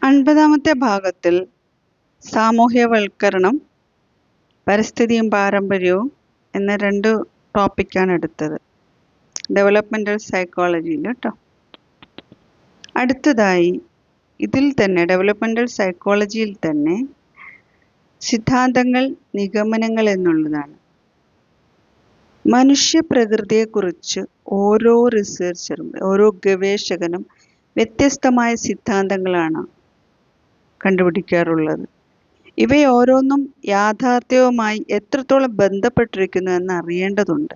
അൻപതാമത്തെ ഭാഗത്തിൽ സാമൂഹ്യവൽക്കരണം, പരിസ്ഥിതിയും പാരമ്പര്യവും എന്ന 2 ടോപ്പിക്കാണ് എടുത്തത്. ഡെവലപ്മെൻ്റൽ സൈക്കോളജിയിൽ കേട്ടോ. അടുത്തതായി ഇതിൽ തന്നെ ഡെവലപ്മെൻ്റൽ സൈക്കോളജിയിൽ തന്നെ സിദ്ധാന്തങ്ങൾ, നിഗമനങ്ങൾ എന്നുള്ളതാണ്. മനുഷ്യ പ്രകൃതിയെക്കുറിച്ച് ഓരോ റിസർച്ചറും ഓരോ ഗവേഷകനും വ്യത്യസ്തമായ സിദ്ധാന്തങ്ങളാണ് കണ്ടുപിടിക്കാറുള്ളത്. ഇവയോരോന്നും യാഥാർത്ഥ്യവുമായി എത്രത്തോളം ബന്ധപ്പെട്ടിരിക്കുന്നു എന്ന് അറിയേണ്ടതുണ്ട്.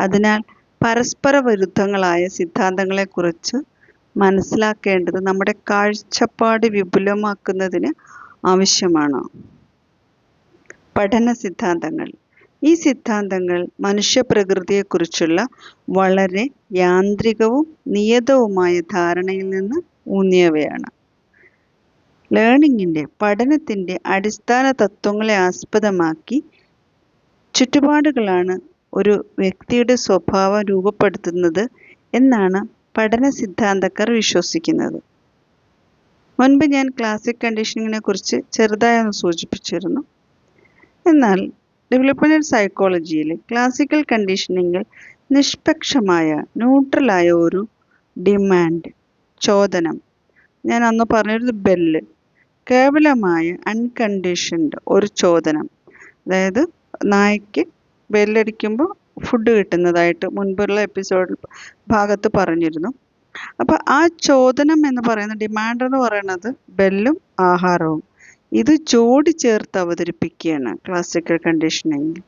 അതിനാൽ പരസ്പര വിരുദ്ധങ്ങളായ സിദ്ധാന്തങ്ങളെക്കുറിച്ച് മനസ്സിലാക്കേണ്ടത് നമ്മുടെ കാഴ്ചപ്പാട് വിപുലമാക്കുന്നതിന് ആവശ്യമാണ്. പഠന സിദ്ധാന്തങ്ങൾ. ഈ സിദ്ധാന്തങ്ങൾ മനുഷ്യപ്രകൃതിയെക്കുറിച്ചുള്ള വളരെ യാന്ത്രികവും നിയതവുമായ ധാരണയിൽ നിന്ന് ഊന്നിയവയാണ്. ലേണിങ്ങിൻ്റെ, പഠനത്തിൻ്റെ അടിസ്ഥാന തത്വങ്ങളെ ആസ്പദമാക്കി ചുറ്റുപാടുകളാണ് ഒരു വ്യക്തിയുടെ സ്വഭാവം രൂപപ്പെടുത്തുന്നത് എന്നാണ് പഠന സിദ്ധാന്തക്കാർ വിശ്വസിക്കുന്നത്. മുൻപ് ഞാൻ ക്ലാസിക് കണ്ടീഷനിങ്ങിനെ കുറിച്ച് ചെറുതായി ഒന്ന് സൂചിപ്പിച്ചിരുന്നു. എന്നാൽ ഡെവലപ്മെൻ്റൽ സൈക്കോളജിയിൽ ക്ലാസിക്കൽ കണ്ടീഷനിങ്ങിൽ നിഷ്പക്ഷമായ, ന്യൂട്രലായ ഒരു ഡിമാൻഡ്, ചോദനം, ഞാൻ അന്ന് പറഞ്ഞിരുന്നത് ബെല്ല്, കേവലമായ അൺകണ്ടീഷൻഡ് ഒരു ചോദനം, അതായത് നായ്ക്ക് ബെല്ലടിക്കുമ്പോൾ ഫുഡ് കിട്ടുന്നതായിട്ട് മുൻപുള്ള എപ്പിസോഡിൽ ഭാഗത്ത് പറഞ്ഞിരുന്നു. അപ്പോൾ ആ ചോദനം എന്ന് പറയുന്ന ഡിമാൻഡ് എന്ന് പറയുന്നത് ബെല്ലും ആഹാരവും, ഇത് ജോഡി ചേർത്ത് അവതരിപ്പിക്കുകയാണ് ക്ലാസിക്കൽ കണ്ടീഷനിങ്ങിൽ.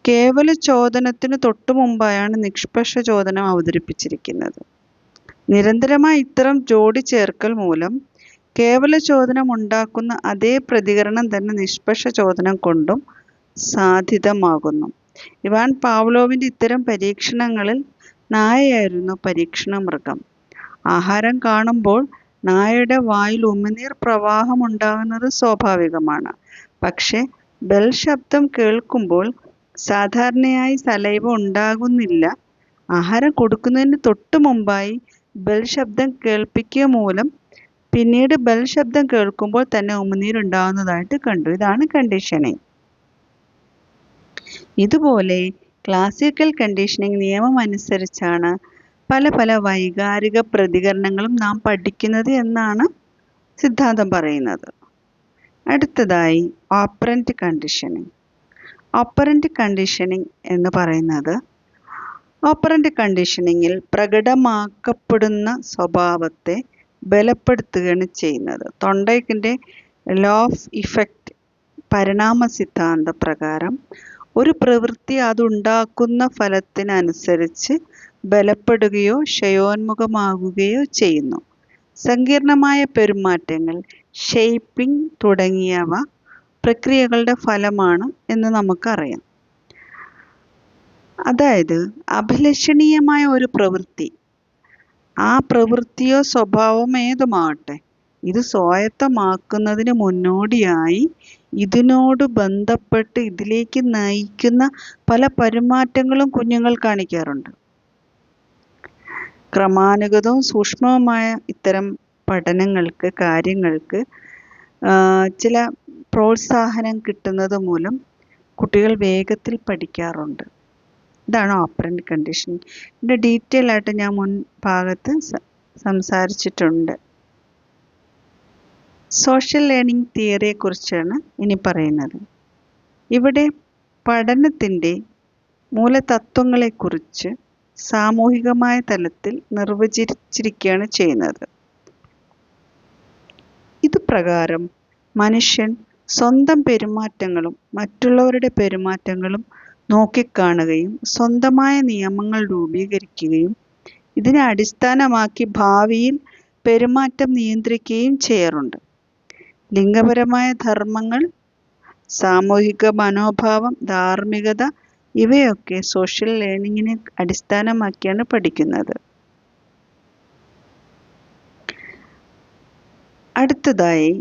കേവല ചോദനത്തിന് തൊട്ടു മുമ്പായാണ് നിഷ്പക്ഷ ചോദനം അവതരിപ്പിച്ചിരിക്കുന്നത്. നിരന്തരമായി ഇത്തരം ജോഡി ചേർക്കൽ മൂലം കേവല ചോദനം ഉണ്ടാക്കുന്ന അതേ പ്രതികരണം തന്നെ നിഷ്പക്ഷ ചോദനം കൊണ്ടും സാധ്യതമാകുന്നു. ഇവാൻ പാവ്ലോവിൻ്റെ ഇത്തരം പരീക്ഷണങ്ങളിൽ നായയായിരുന്നു പരീക്ഷണ മൃഗം. ആഹാരം കാണുമ്പോൾ നായയുടെ വായിൽ ഉമിനീർ പ്രവാഹം ഉണ്ടാകുന്നത് സ്വാഭാവികമാണ്. പക്ഷേ ബെൽ ശബ്ദം കേൾക്കുമ്പോൾ സാധാരണയായി സലൈവ ഉണ്ടാകുന്നില്ല. ആഹാരം കൊടുക്കുന്നതിന് തൊട്ടു മുമ്പായി ബെൽ ശബ്ദം കേൾപ്പിക്കുക മൂലം പിന്നീട് ബെൽ ശബ്ദം കേൾക്കുമ്പോൾ തന്നെ ഉമിനീരുണ്ടാകുന്നതായിട്ട് കണ്ടു. ഇതാണ് കണ്ടീഷനിങ്. ഇതുപോലെ ക്ലാസിക്കൽ കണ്ടീഷനിങ് നിയമം അനുസരിച്ചാണ് പല പല വൈകാരിക പ്രതികരണങ്ങളും നാം പഠിക്കുന്നത് എന്നാണ് സിദ്ധാന്തം പറയുന്നത്. അടുത്തതായി ഓപ്പറൻ്റ് കണ്ടീഷനിങ്. ഓപ്പറൻ്റ് കണ്ടീഷനിങ് എന്ന് പറയുന്നത് ഓപ്പറൻ്റ് കണ്ടീഷനിങ്ങിൽ പ്രകടമാക്കപ്പെടുന്ന സ്വഭാവത്തെ ബലപ്പെടുത്തുകയാണ് ചെയ്യുന്നത്. തൊണ്ടയ്ക്കിൻ്റെ ലോ ഓഫ് ഇഫക്റ്റ് പരിണാമ സിദ്ധാന്ത പ്രകാരം ഒരു പ്രവൃത്തി അതുണ്ടാക്കുന്ന ഫലത്തിനനുസരിച്ച് ബലപ്പെടുകയോ ക്ഷയോന്മുഖമാകുകയോ ചെയ്യുന്നു. സങ്കീർണമായ പെരുമാറ്റങ്ങൾ, ഷേപ്പിംഗ് തുടങ്ങിയവ പ്രക്രിയകളുടെ ഫലമാണ് എന്ന് നമുക്കറിയാം. അതായത് അഭിലഷണീയമായ ഒരു പ്രവൃത്തി, ആ പ്രവൃത്തിയോ സ്വഭാവമോ ഏതുമാകട്ടെ, ഇത് സ്വായത്തമാക്കുന്നതിന് മുന്നോടിയായി ഇതിനോട് ബന്ധപ്പെട്ട് ഇതിലേക്ക് നയിക്കുന്ന പല പെരുമാറ്റങ്ങളും കുഞ്ഞുങ്ങൾ കാണിക്കാറുണ്ട്. ക്രമാനുഗതവും സൂക്ഷ്മവുമായ ഇത്തരം പഠനങ്ങൾക്ക്, കാര്യങ്ങൾക്ക് ചില പ്രോത്സാഹനം കിട്ടുന്നത് മൂലം കുട്ടികൾ വേഗത്തിൽ പഠിക്കാറുണ്ട്. ഇതാണ് ഓപ്പറൻ്റ് കണ്ടീഷനിങ്. ഇതിൻ്റെ ഡീറ്റെയിൽ ആയിട്ട് ഞാൻ മുൻ ഭാഗത്ത് സംസാരിച്ചിട്ടുണ്ട്. സോഷ്യൽ ലേണിംഗ് തിയറിയെക്കുറിച്ചാണ് ഇനി പറയുന്നത്. ഇവിടെ പഠനത്തിൻ്റെ മൂലതത്വങ്ങളെക്കുറിച്ച് സാമൂഹികമായ തലത്തിൽ നിർവചിച്ചിരിക്കുകയാണ് ചെയ്യുന്നത്. ഇതുപ്രകാരം മനുഷ്യൻ സ്വന്തം പെരുമാറ്റങ്ങളും മറ്റുള്ളവരുടെ പെരുമാറ്റങ്ങളും നോക്കിക്കാണുകയും സ്വന്തമായ നിയമങ്ങൾ രൂപീകരിക്കുകയും ഇതിനെ അടിസ്ഥാനമാക്കി ഭാവിയിൽ പെരുമാറ്റം നിയന്ത്രിക്കുകയും ചെയ്യാറുണ്ട്. ലിംഗപരമായ ധർമ്മങ്ങൾ, സാമൂഹിക മനോഭാവം, ധാർമ്മികത ഇവയൊക്കെ സോഷ്യൽ ലേണിങ്ങിനെ അടിസ്ഥാനമാക്കിയാണ് പഠിക്കുന്നത്. അടുത്തതായി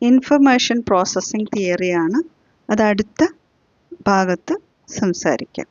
ഇൻഫർമേഷൻ പ്രോസസ്സിംഗ് തിയറിയാണ്. അത് അടുത്ത ഭാഗത്ത് സംസാരിക്കാം.